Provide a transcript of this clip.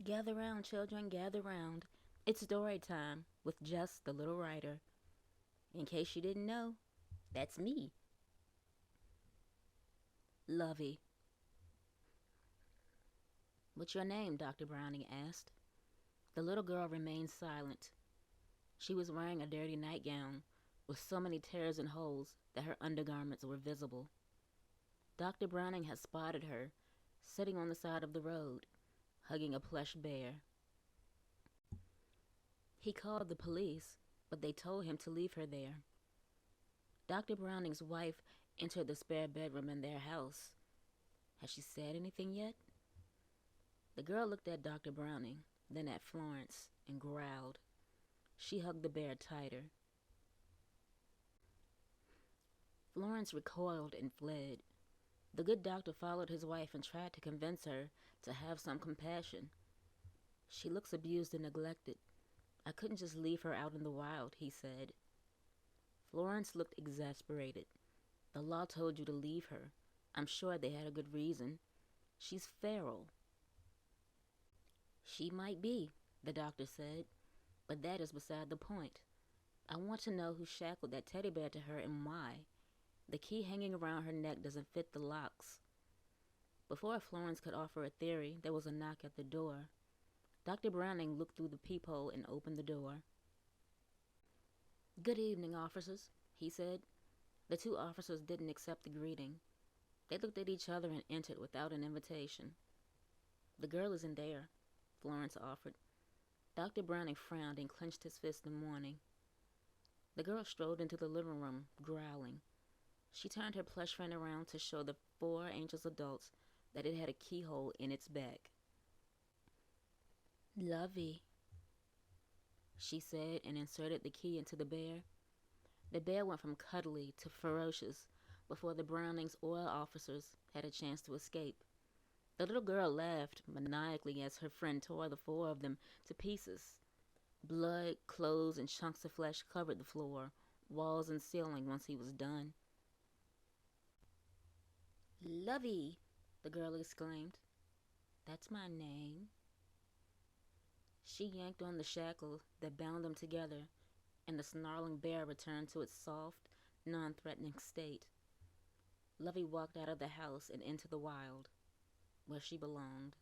Gather round, children, gather round. It's story time with Jess, the little writer. In case you didn't know, that's me, Lovey. What's your name? Dr. Browning asked. The little girl remained silent. She was wearing a dirty nightgown with so many tears and holes that her undergarments were visible. Dr. Browning had spotted her, sitting on the side of the road, hugging a plush bear. He called the police, but they told him to leave her there. Dr. Browning's wife entered the spare bedroom in their house. Has she said anything yet? The girl looked at Dr. Browning, then at Florence, and growled. She hugged the bear tighter. Florence recoiled and fled. The good doctor followed his wife and tried to convince her to have some compassion. She looks abused and neglected. I couldn't just leave her out in the wild, he said. Florence looked exasperated. The law told you to leave her. I'm sure they had a good reason. She's feral. She might be, the doctor said, but that is beside the point. I want to know who shackled that teddy bear to her and why. The key hanging around her neck doesn't fit the locks. Before Florence could offer a theory, there was a knock at the door. Dr. Browning looked through the peephole and opened the door. Good evening, officers, he said. The two officers didn't accept the greeting. They looked at each other and entered without an invitation. The girl isn't there, Florence offered. Dr. Browning frowned and clenched his fist in warning. The girl strolled into the living room, growling. She turned her plush friend around to show the four anxious adults that it had a keyhole in its back. Lovey, she said, and inserted the key into the bear. The bear went from cuddly to ferocious before the Brownings or officers had a chance to escape. The little girl laughed maniacally as her friend tore the four of them to pieces. Blood, clothes, and chunks of flesh covered the floor, walls, and ceiling once he was done. Lovey, the girl exclaimed. That's my name. She yanked on the shackle that bound them together, and the snarling bear returned to its soft, non-threatening state. Lovey walked out of the house and into the wild, where she belonged.